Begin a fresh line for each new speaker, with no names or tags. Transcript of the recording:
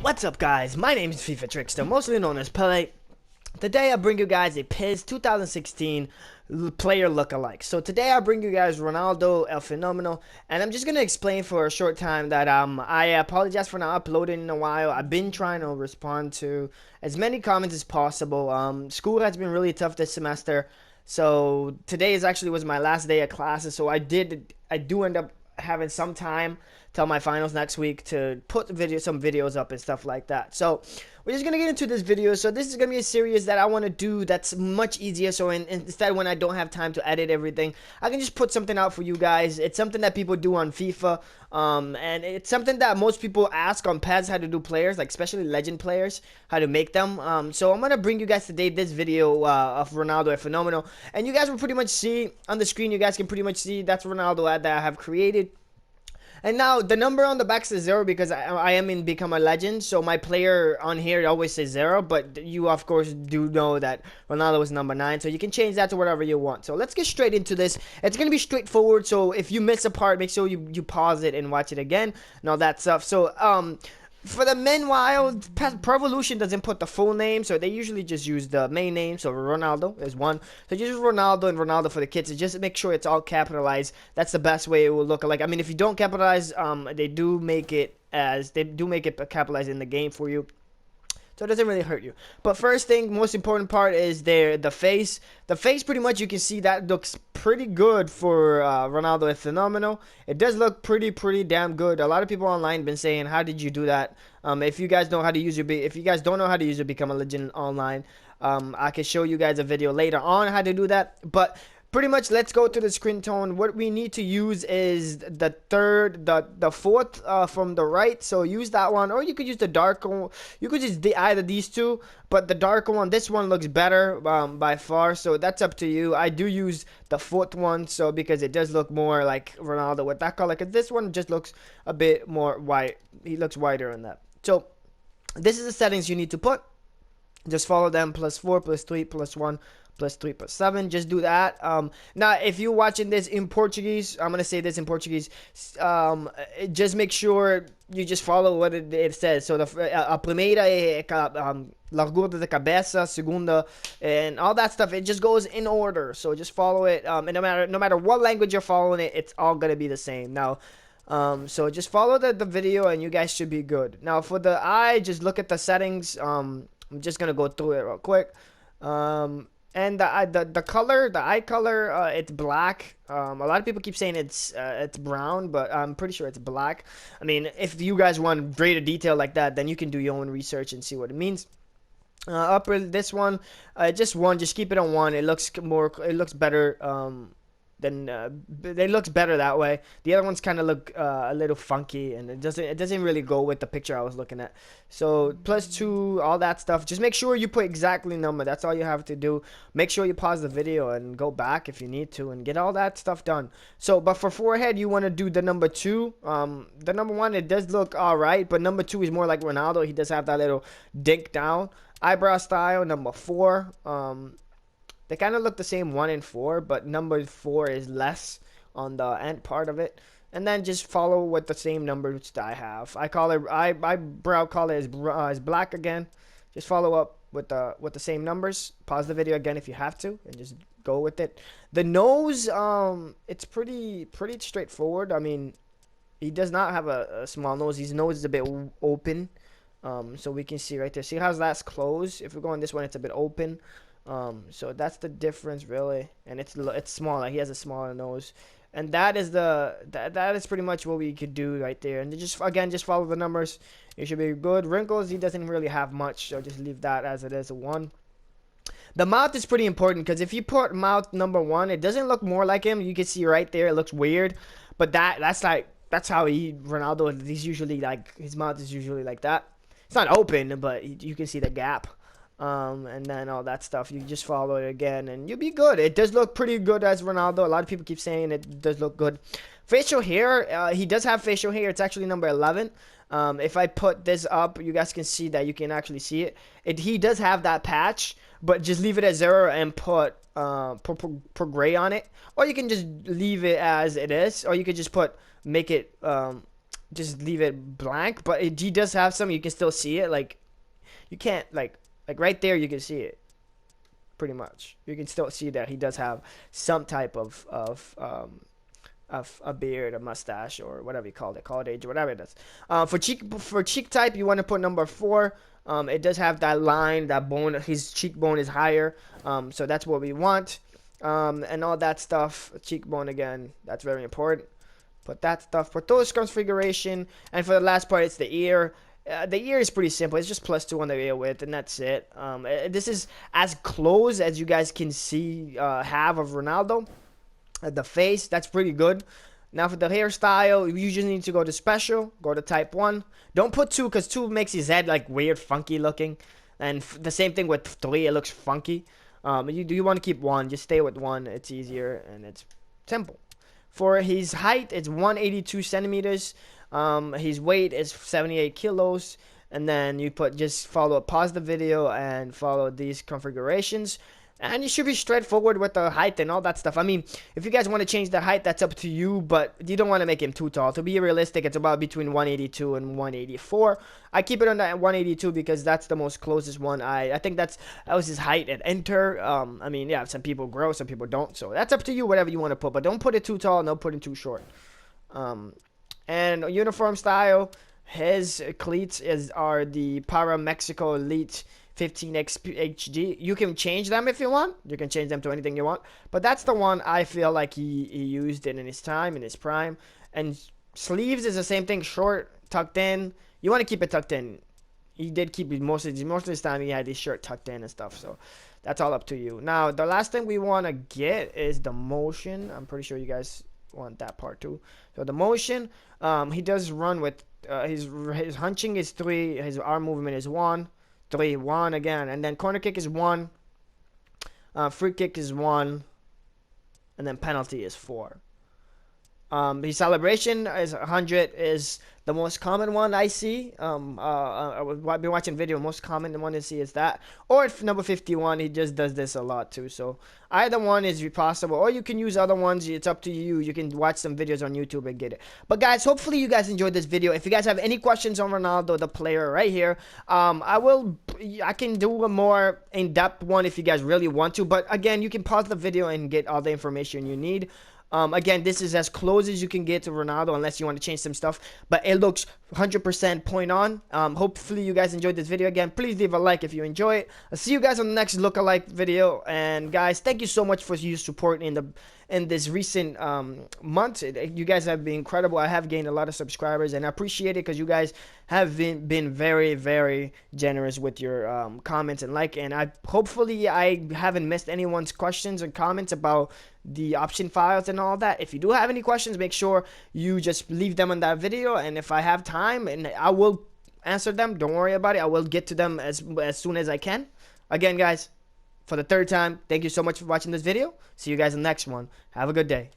What's up, guys? My name is FIFA Trickster, mostly known as Pele. Today I bring you guys a PES 2016 player lookalike. So today I bring you guys Ronaldo, El Fenomeno, and I'm just gonna explain for a short time that I apologize for not uploading in a while. I've been trying to respond to as many comments as possible. School has been really tough this semester, so today was my last day of classes. So I do end up having some time till my finals next week to put some videos up and stuff like that. So we're just gonna get into this video. So this is gonna be a series that I want to do that's much easier. So instead, when I don't have time to edit everything, I can just put something out for you guys. It's something that people do on FIFA, and it's something that most people ask on PES how to do players, like especially legend players, how to make them. So I'm gonna bring you guys today this video of Ronaldo and Fenomeno, and you guys will pretty much see on the screen. You guys can pretty much see that's Ronaldo ad that I have created. And now the number on the back says 0 because I am in Become a Legend. So my player on here always says 0. But you, of course, do know that Ronaldo is number 9. So you can change that to whatever you want. So let's get straight into this. It's going to be straightforward. So if you miss a part, make sure you pause it and watch it again and all that stuff. So, for the meanwhile, Pro Evolution doesn't put the full name, so they usually just use the main name. So Ronaldo is one. So just Ronaldo and Ronaldo for the kids. So just make sure it's all capitalized. That's the best way it will look like. I mean, if you don't capitalize, they do make it capitalized in the game for you. So it doesn't really hurt you. But first thing, most important part is the face. The face, pretty much, you can see that looks pretty good for Ronaldo and Fenomeno. It does look pretty damn good. A lot of people online been saying, "How did you do that?" If you guys know how to use if you guys don't know how to use Become a Legend online, I can show you guys a video later on how to do that. But pretty much, let's go to the screen tone. What we need to use is the fourth from the right. So use that one, or you could use the darker one. You could just either these two, but the darker one, this one looks better by far. So that's up to you. I do use the fourth one, so because it does look more like Ronaldo with that color. Because this one just looks a bit more white. He looks whiter in that. So this is the settings you need to put. Just follow them: +4, +3, +1, +3, +7. Just do that. Now, if you're watching this in Portuguese, I'm gonna say this in Portuguese. Just make sure you just follow what it says. So a primeira é largura da cabeça, segunda, and all that stuff. It just goes in order. So just follow it. And no matter what language you're following it, it's all gonna be the same. Now, so just follow the video, and you guys should be good. Now, for the eye, just look at the settings. I'm just gonna go through it real quick. And the color, the eye color, it's black. A lot of people keep saying it's brown, but I'm pretty sure it's black. I mean, if you guys want greater detail like that, then you can do your own research and see what it means. Upper, this one, just one. Just keep it on 1. It looks better. It looks better that way. The other ones kind of look a little funky, and it doesn't really go with the picture I was looking at. So +2, all that stuff. Just make sure you put exactly number. That's all you have to do. Make sure you pause the video and go back if you need to, and get all that stuff done. So, but for forehead, you want to do the number 2. The number 1, it does look all right, but number 2 is more like Ronaldo. He does have that little dink down. Eyebrow style, number 4. They kind of look the same, 1 and 4, but number 4 is less on the end part of it. And then just follow with the same numbers that I have. Eyebrow color is black again. Just follow up with the same numbers. Pause the video again if you have to, and just go with it. The nose, it's pretty straightforward. I mean, he does not have a small nose. His nose is a bit open. So we can see right there. See how that's closed? If we go on this one, it's a bit open. So that's the difference, really, and it's smaller. He has a smaller nose, and that is that is pretty much what we could do right there. And just follow the numbers. You should be good. Wrinkles, he doesn't really have much, so just leave that as it is, a 1. The mouth is pretty important, because if you put mouth number 1, it doesn't look more like him. You can see right there, it looks weird, but that's how Ronaldo. He's usually like, his mouth is usually like that. It's not open, but you can see the gap. And then all that stuff, you just follow it again, and you'll be good. It does look pretty good as Ronaldo. A lot of people keep saying it does look good. Facial hair, he does have facial hair. It's actually number 11. If I put this up, you guys can see that. You can actually see it. He does have that patch, but just leave it at 0 and put gray on it, or you can just leave it as it is, or you could just make it just leave it blank. But he does have some. You can still see it. Like you can't like right there. You can see it pretty much. You can still see that he does have some type of a beard, a mustache, or whatever you call it age, or whatever it is. For cheek type, you want to put number 4. It does have that line, that bone. His cheekbone is higher, so that's what we want. And all that stuff. Cheekbone again, that's very important. Put that stuff. Put those configuration, and for the last part, it's the ear. The ear is pretty simple. It's just +2 on the ear width, and that's it. This is as close as you guys can see have of Ronaldo. The face, that's pretty good. Now for the hairstyle, you usually need to go to special, go to type 1. Don't put 2 because 2 makes his head like weird, funky looking. And the same thing with 3, it looks funky. You want to keep 1, just stay with 1. It's easier and it's simple. For his height, it's 182 centimeters. His weight is 78 kilos. And then you pause the video and follow these configurations. And you should be straightforward with the height and all that stuff. I mean, if you guys want to change the height, that's up to you, but you don't want to make him too tall. To be realistic, it's about between 182 and 184. I keep it on that 182 because that's the most closest one. I think that was his height at enter. I mean, yeah, some people grow, some people don't. So that's up to you, whatever you want to put. But don't put it too tall, don't put it too short. And uniform style, his cleats are the Para Mexico Elite 15X HD. You can change them if you want. You can change them to anything you want. But that's the one I feel like he used it in his time, in his prime. And sleeves is the same thing. Short, tucked in. You want to keep it tucked in. He did keep it most of his time. He had his shirt tucked in and stuff. So that's all up to you. Now, the last thing we want to get is the motion. I'm pretty sure you guys want that part too. So the motion, he does run with his hunching is 3. His arm movement is 1. 3, 1 again, and then corner kick is 1, free kick is 1, and then penalty is 4. His celebration is 100 is the most common one I see. I've been watching video. Most common one to see is that, or if number 51, he just does this a lot too. So either one is possible, or you can use other ones. It's up to you. You can watch some videos on YouTube and get it. But guys, hopefully you guys enjoyed this video. If you guys have any questions on Ronaldo, the player right here, I can do a more in-depth one if you guys really want to. But again, you can pause the video and get all the information you need. Again, this is as close as you can get to Ronaldo unless you want to change some stuff. But it looks 100% point on. Hopefully you guys enjoyed this video. Again, please leave a like if you enjoy it. I'll see you guys on the next lookalike video. And guys, thank you so much for your support in this recent month. You guys have been incredible. I have gained a lot of subscribers, and I appreciate it because you guys have been very, very generous with your comments and like. And hopefully I haven't missed anyone's questions and comments about the option files and all that. If you do have any questions, make sure you just leave them in that video, and if I have time, and I will answer them. Don't worry about it. I will get to them as soon as I can. Again, guys, for the 3rd time, thank you so much for watching this video. See you guys in the next one. Have a good day.